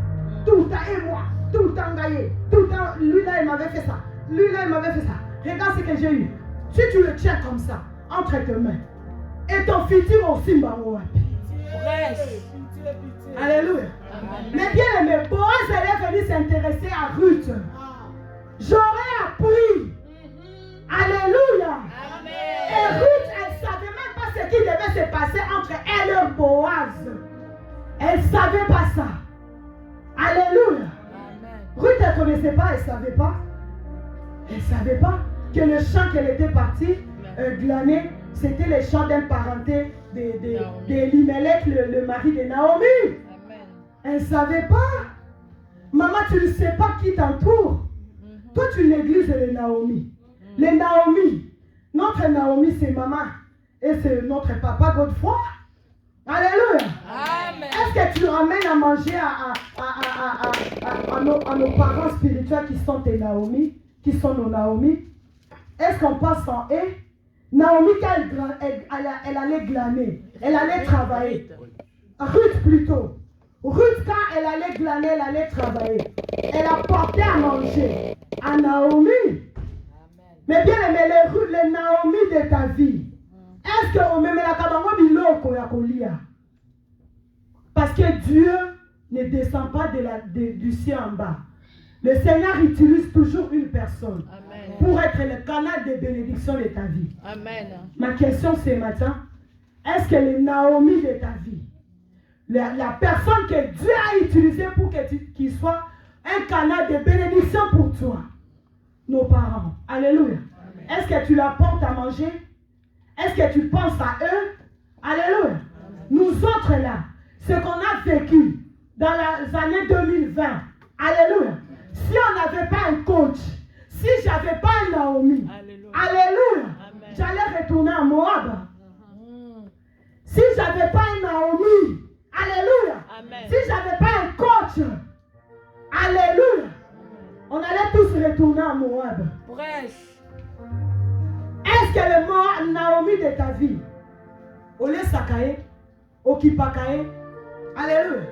Tout le temps, et moi, tout le temps gaillé. Tout le temps, lui là, il m'avait fait ça. Lui là, il m'avait fait ça. Regarde ce que j'ai eu. Si tu le tiens comme ça, entre tes mains, et ton futur aussi, Maroua. Alléluia. Mais bien aimé, Boaz est venu s'intéresser à Ruth. J'aurais appris. Alléluia. Et Ruth, elle ne savait même pas ce qui devait se passer entre elle et Boaz. Elle ne savait pas ça. Alléluia. Ruth, elle ne connaissait pas, elle ne savait pas. Elle ne savait pas que le champ qu'elle était partie glaner, c'était le champ d'un parenté d'Elimelech, le mari de Naomi. Elle ne savait pas. Maman, tu ne sais pas qui t'entoure. Toi, tu négliges les Naomi. Les Naomi. Notre Naomi, c'est maman. Et c'est notre papa Godefroy. Alléluia. Amen. Est-ce que tu ramènes à manger à nos parents spirituels qui sont tes Naomi, qui sont nos Naomi? Est-ce qu'on passe en eux? Naomi, elle allait glaner. Elle allait travailler. Ruth plutôt. Ruth, quand elle allait glaner, elle allait travailler. Elle apportait à manger à Naomi. Mais bien aimé, les Naomi de ta vie, est-ce que même la parce que Dieu ne descend pas du ciel en bas. Le Seigneur utilise toujours une personne pour être le canal de bénédiction de ta vie. Amen. Ma question ce matin, est-ce que les Naomi de ta vie, la personne que Dieu a utilisée pour qu'il soit un canal de bénédiction pour toi, nos parents, alléluia. Est-ce que tu leur portes à manger? Est-ce que tu penses à eux? Alléluia. Nous autres là, ce qu'on a vécu dans les années 2020, alléluia. Si on n'avait pas un coach, si j'avais pas un Naomi, alléluia, j'allais retourner à Moab. Si j'avais pas un Naomi, alléluia, si j'avais pas un coach, alléluia, on allait tous retourner à Moab. Est-ce que le mot Naomi de ta vie, au lieu Sakae, au Kipakae, alléluia.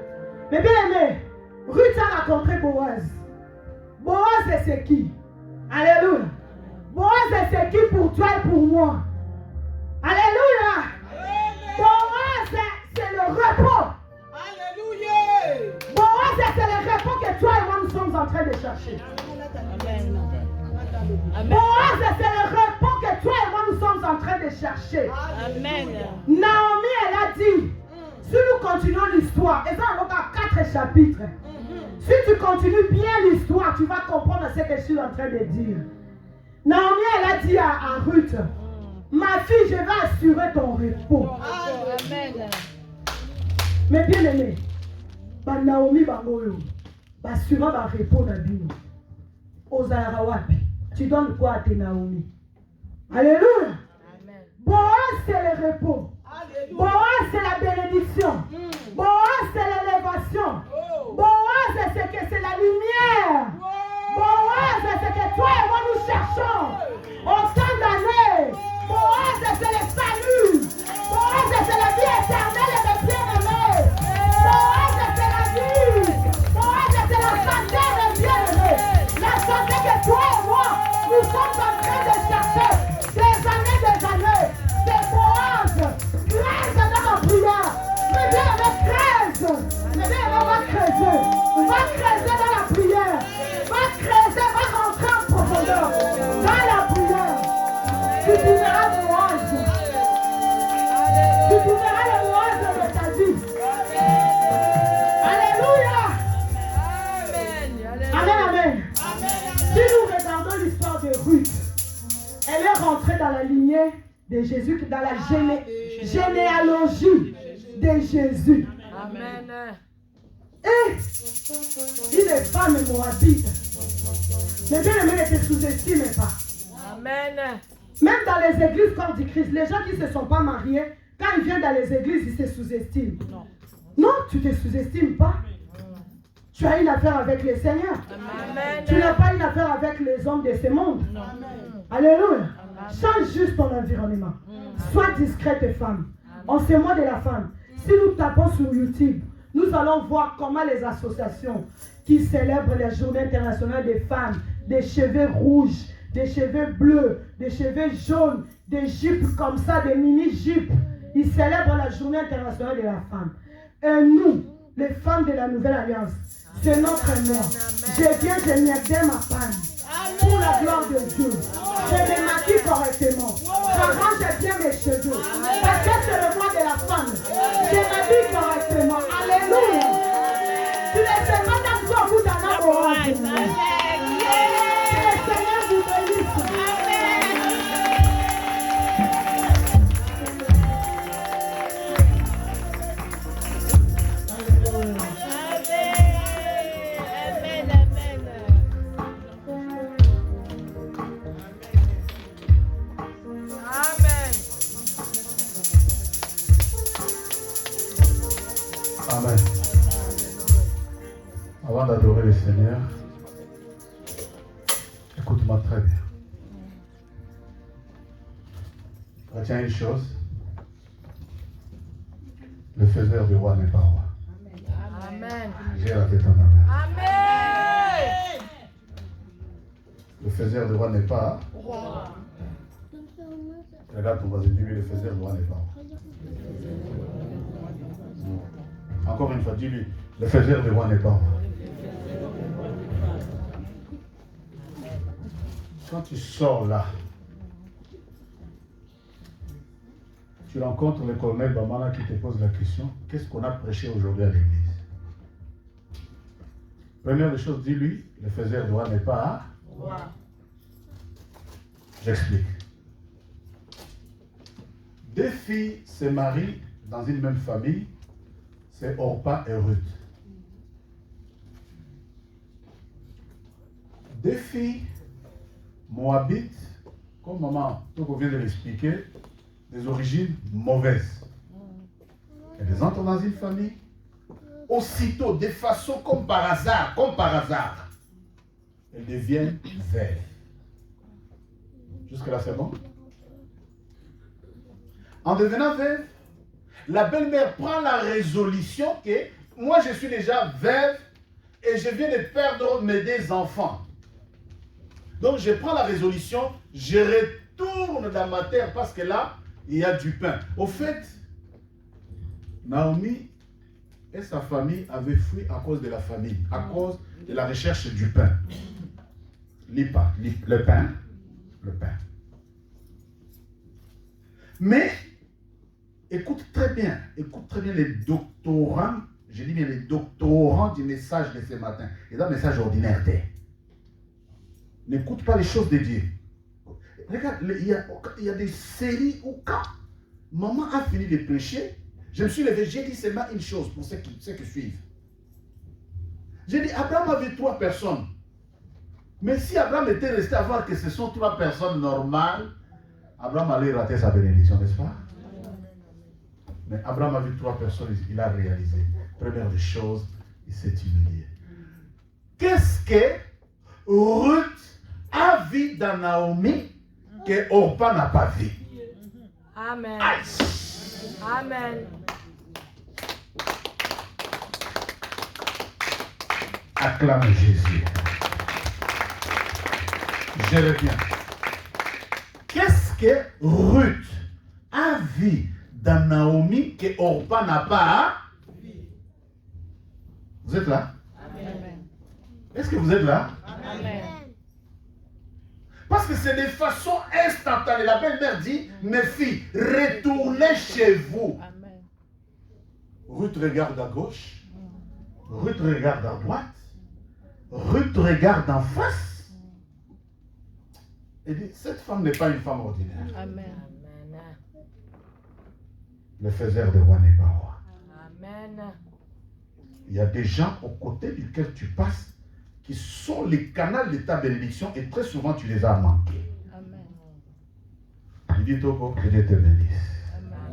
Mais bien aimé, Ruth a rencontré Boaz. Boaz c'est qui? Alléluia. Boaz c'est qui pour toi et pour moi? Alléluia. Boaz c'est le repos. Alléluia. Boaz c'est le repos que toi et moi nous sommes en train de chercher. Boaz c'est le repos que toi et moi nous sommes en train de chercher. Amen. Naomi elle a dit, si nous continuons l'histoire, et ça on a 4 chapitres. Si tu continues bien l'histoire, tu vas comprendre ce que je suis en train de dire. Naomi elle a dit à Ruth, ma fille, je vais assurer ton repos. Amen. Mais bien aimé, Naomi bangoyo, assurer ton repos dans Bino. Ozara wapi, tu donnes quoi à tes Naomi? Alléluia. Boaz c'est le repos. Boaz c'est la bénédiction. Boaz c'est l'élévation. Boaz c'est la lumière. Boaz c'est que toi et moi nous cherchons. Autant d'années. Boaz c'est le salut. Boaz c'est la vie éternelle et le bien-aimé. Boaz c'est la vie. Boaz c'est la santé de bien-aimé. La santé que toi et moi nous sommes en train de chercher. Des années. C'est Boaz. Crèse dans la prière. Mais bien aimé, crèse. Mais bien aimé, va creuser. Va creuser dans la prière. Va creuser, va rentrer en profondeur. Dans la prière. Tu trouveras le Boaz. Tu trouveras le Boaz de ta vie. Alléluia. Amen, amen. Si nous regardons l'histoire de Ruth, Elle est rentrée dans la lignée de Jésus, dans la généalogie de Jésus. Amen. Et une femme moabite. Mais bien aimé ne te sous-estime pas. Amen. Même dans les églises comme dit Christ, les gens qui ne se sont pas mariés, quand ils viennent dans les églises, ils se sous-estiment. Non, tu ne te sous-estimes pas. Tu as une affaire avec le Seigneur. Amen. Tu n'as pas une affaire avec les hommes de ce monde. Alléluia. Change juste ton environnement. Sois discrète, femme. En ce mois de la femme, si nous tapons sur YouTube, nous allons voir comment les associations qui célèbrent la journée internationale des femmes, des cheveux rouges, des cheveux bleus, des cheveux jaunes, des jupes comme ça, des mini-jupes, ils célèbrent la journée internationale de la femme. Et nous, les femmes de la Nouvelle Alliance, c'est notre mois. Je viens de m'aider ma femme. Pour la gloire de Dieu. Je me maquille correctement. J'arrange bien mes cheveux. Parce que c'est le mois de la femme. Je m'habille correctement. Alléluia. Tu ne sais pas dans quoi vous dans la morale. Que le Seigneur vous bénisse. Amen. Avant d'adorer le Seigneur, écoute-moi très bien. Retiens une chose. Le faiseur du roi n'est pas roi. Amen. J'ai la tête en main. Amen. Le faiseur du roi n'est pas Roi. Regarde ton voisin, dis-lui, le faiseur du roi n'est pas roi. Encore une fois, dis-lui, le faiseur du roi n'est pas roi. Quand tu sors là, tu rencontres le colonel Bamana qui te pose la question, qu'est-ce qu'on a prêché aujourd'hui à l'église? Première des choses, dis-lui, le faiseur du roi n'est pas roi. J'explique. Deux filles se marient dans une même famille, c'est Orpa et Ruth. Deux filles moabites, comme maman, tout vient de l'expliquer, des origines mauvaises. Elles entrent dans une famille, aussitôt, de façon comme par hasard, elles deviennent veuves. Jusque-là, c'est bon? En devenant veuve, la belle-mère prend la résolution que moi je suis déjà veuve et je viens de perdre mes deux enfants. Donc je prends la résolution, je retourne dans ma terre parce que là, il y a du pain. Au fait, Naomi et sa famille avaient fui à cause de la famine, à cause de la recherche du pain. Lipa, le pain. Mais écoute très bien les doctorants, je dis bien les doctorants du message de ce matin. Et dans le message ordinaire, n'écoute pas les choses de Dieu. Regarde, il y a des séries où quand maman a fini de prêcher, je me suis levé, j'ai dit seulement une chose pour ceux qui suivent. J'ai dit, Abraham avait 3 personnes. Mais si Abraham était resté à voir que ce sont 3 personnes normales, Abraham allait rater sa bénédiction, n'est-ce pas? Mais Abraham a vu 3 personnes, il a réalisé. Première des choses, il s'est humilié. Qu'est-ce que Ruth a vu dans Naomi que Orpa n'a pas vu? Amen. Aïe. Amen. Acclame Jésus. Je reviens. Qu'est-ce que Ruth a vu dans Naomi que Orpa n'a pas vu? Vous êtes là? Amen. Est-ce que vous êtes là? Amen. Parce que c'est de façon instantanée. La belle-mère dit, mes filles, retournez chez vous. Amen. Ruth regarde à gauche. Ruth regarde à droite. Ruth regarde en face. Il dit, cette femme n'est pas une femme ordinaire. Amen. Le faiseur de roi n'est pas roi. Amen. Il y a des gens aux côtés duquel tu passes qui sont les canaux de ta bénédiction et très souvent tu les as manqués. Amen. Il dit Togo, que Dieu te bénisse. Amen.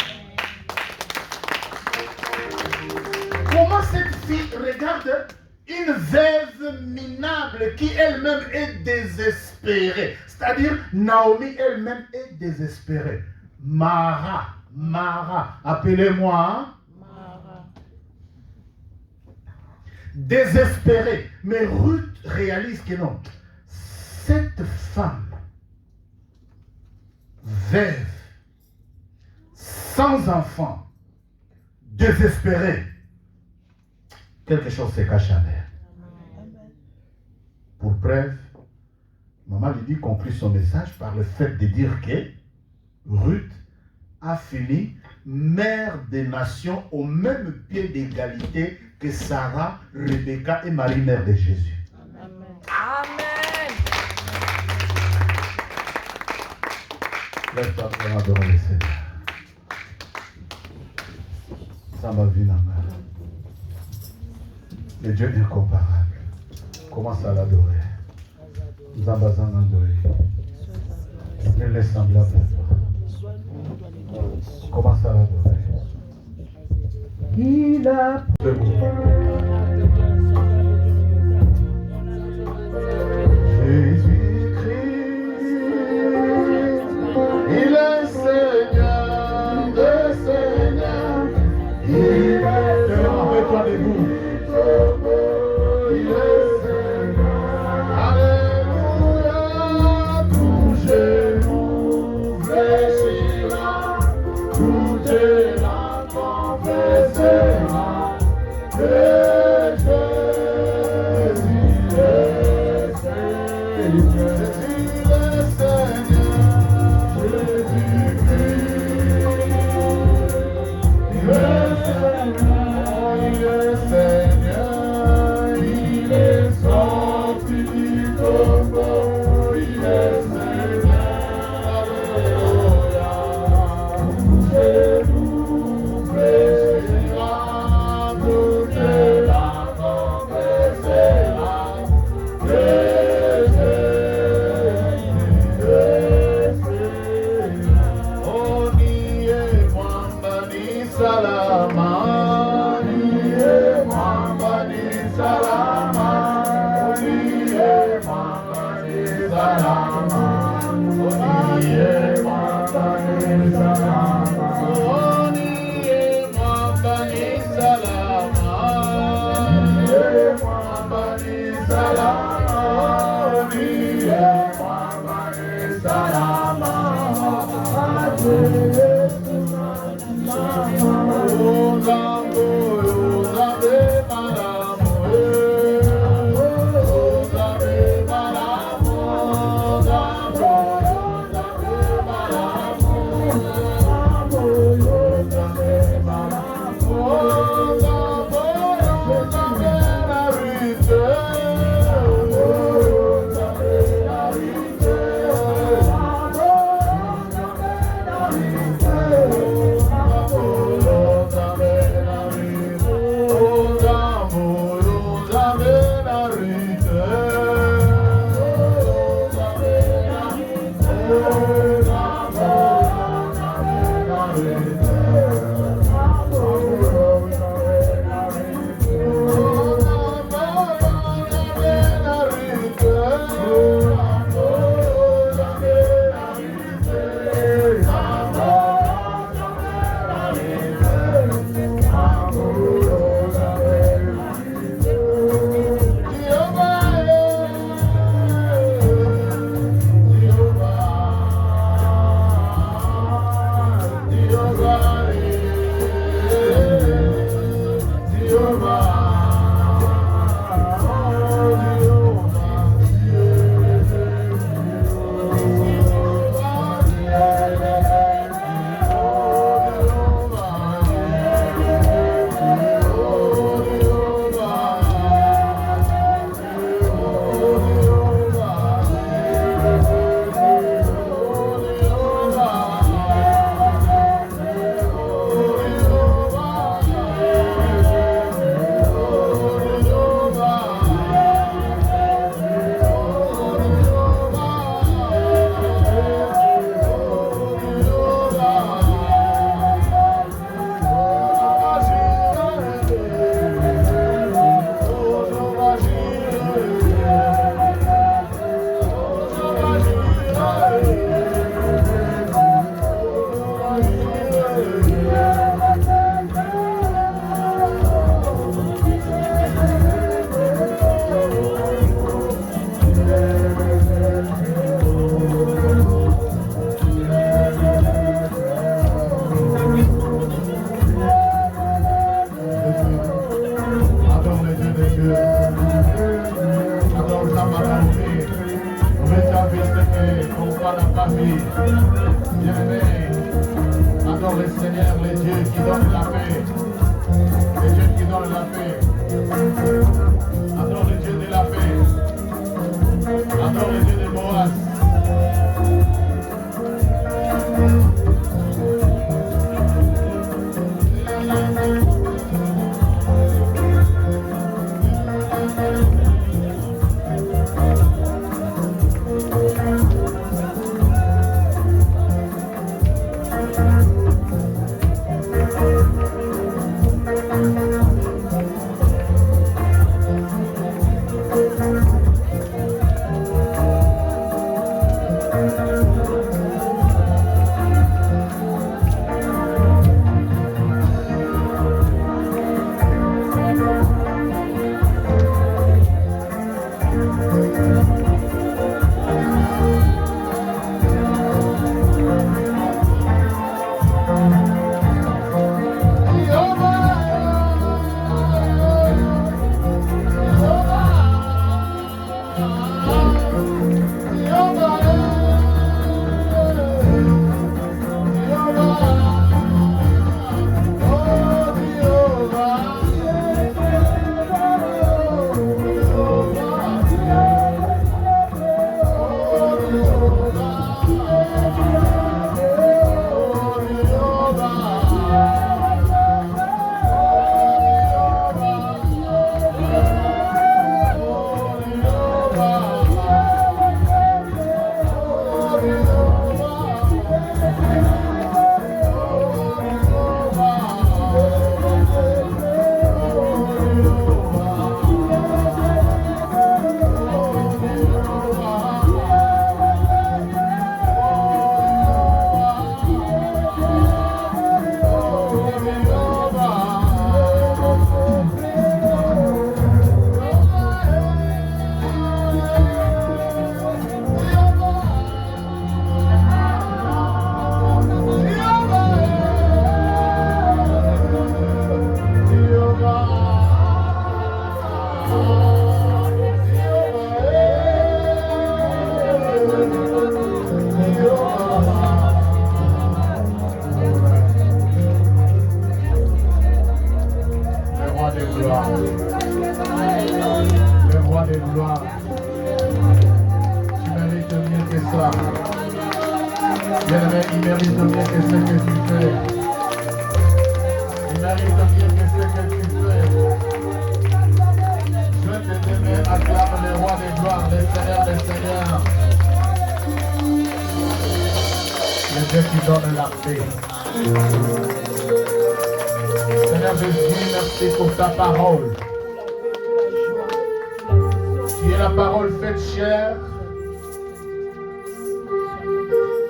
Comment cette fille regarde une veuve minable qui elle-même est désespérée. C'est-à-dire, Naomi elle-même est désespérée. Mara, appelez-moi. Hein? Mara. Désespérée. Mais Ruth réalise que non. Cette femme, veuve, sans enfant, désespérée, quelque chose se cache en elle. Pour preuve, maman lui dit conclut son message par le fait de dire que Ruth a fini mère des nations au même pied d'égalité que Sarah, Rebecca et Marie, mère de Jésus. Amen. Amen. Lève-toi pour adorer le Seigneur. Ça m'a vu la main. Le Dieu incomparable. Commence à l'adorer. Nous avons besoin d'adorer. Il est semblable à toi. Commence à l'adorer. Il a Jésus-Christ, il est Seigneur des Seigneurs. Il est Seigneur. Mets-toi debout. Il est Seigneur. Alléluia. Tout genou fléchira, toute langue confessera que Jésus est Seigneur. Jésus est Seigneur. Jésus-Christ, il est Seigneur. Il est Seigneur. Il est sorti du tombeau. Il est Seigneur. Alléluia. Genou fléchira, toute langue confessera que Jésus est Seigneur. Oh, niye mwamba ni salama, niye mwamba ni salama, niye mwamba ni salama, niye mwamba ni salama, niye mwamba ni salama, niye mwamba ni salama, niye mwamba ni salama. Jehovah, Bien-aimé, adore le Seigneur, les dieux qui donnent la paix. Les dieux qui donnent la paix. Adore le Dieu de la paix. Adore le Dieu de Boaz. Bien-aimé, il mérite mieux que ce que tu fais. Il mérite mieux que ce que tu fais. Je vais t'aimer, acclame le roi des gloires, le Seigneur. Le Dieu qui donne la paix. Seigneur Jésus, merci pour ta parole. Tu es la parole faite chair.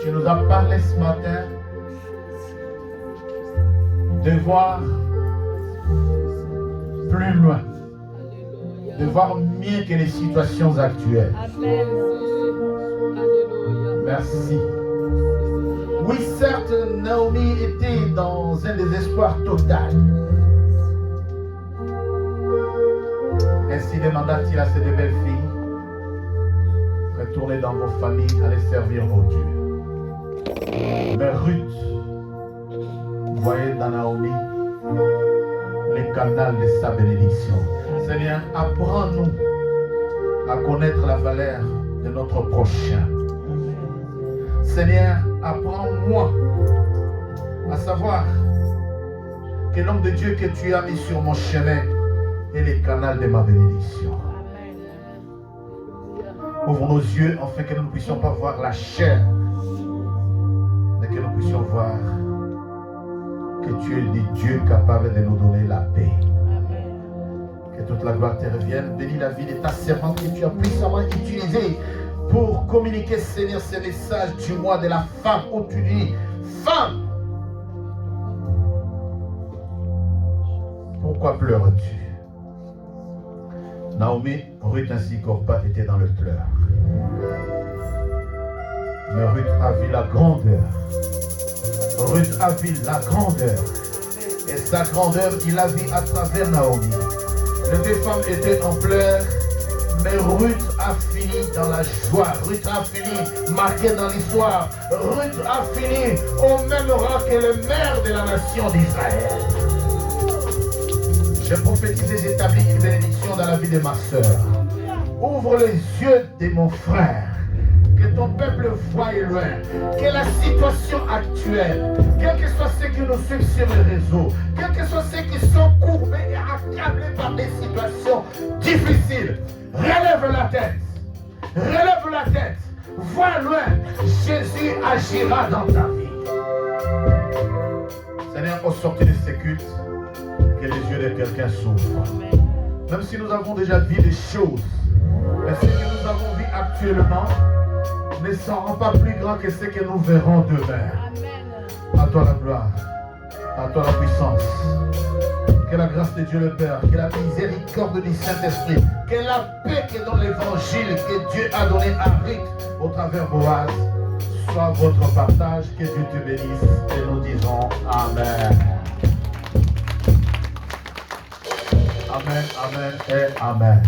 Tu nous as parlé ce matin de voir plus loin, de voir mieux que les situations actuelles. Amen. Merci. Oui, certes, Naomi était dans un désespoir total. Ainsi demanda-t-il à ses deux belles filles, retournez dans vos familles, allez servir vos dieux. Mais Ruth voyait dans Naomi le canal de sa bénédiction. Seigneur, apprends-nous à connaître la valeur de notre prochain. Seigneur, apprends-moi à savoir que l'homme de Dieu que tu as mis sur mon chemin est le canal de ma bénédiction. Ouvre nos yeux afin que nous ne puissions pas voir la chair, mais que nous puissions voir que tu es le Dieu capable de nous donner la paix. Amen. Que toute la gloire te revienne. Bénis la vie de ta servante que tu as puissamment utilisée pour communiquer, Seigneur, ces messages du mois de la femme, où tu dis, femme, pourquoi pleures-tu? Naomi, Ruth ainsi qu'Orpa étaient dans le pleur. Mais Ruth a vu la grandeur. Ruth a vu la grandeur. Et sa grandeur, il l'a vu à travers Naomi. Les deux femmes étaient en pleurs, mais Ruth a fini dans la joie. Ruth a fini marquée dans l'histoire. Ruth a fini au même rang que le maire de la nation d'Israël. J'ai prophétisé, j'établis une bénédiction dans la vie de ma soeur. Ouvre les yeux de mon frère. Que ton peuple voie loin. Que la situation actuelle, quel que soit ceux qui nous suivent sur les réseaux, quels que soient ceux qui sont courbés et accablés par des situations difficiles, relève la tête. Relève la tête. Vois loin. Jésus agira dans ta vie. Seigneur, au sortir de ces cultes, que les yeux de quelqu'un s'ouvrent. Même si nous avons déjà vu des choses, mais ce que nous avons vu actuellement ne seront pas plus grands que ce que nous verrons demain. À toi la gloire, à toi la puissance. Que la grâce de Dieu le Père, que la miséricorde du Saint-Esprit, que la paix qui est dans l'évangile que Dieu a donné à Ruth au travers Boaz soit votre partage. Que Dieu te bénisse et nous disons Amen. Amen, amen et amen.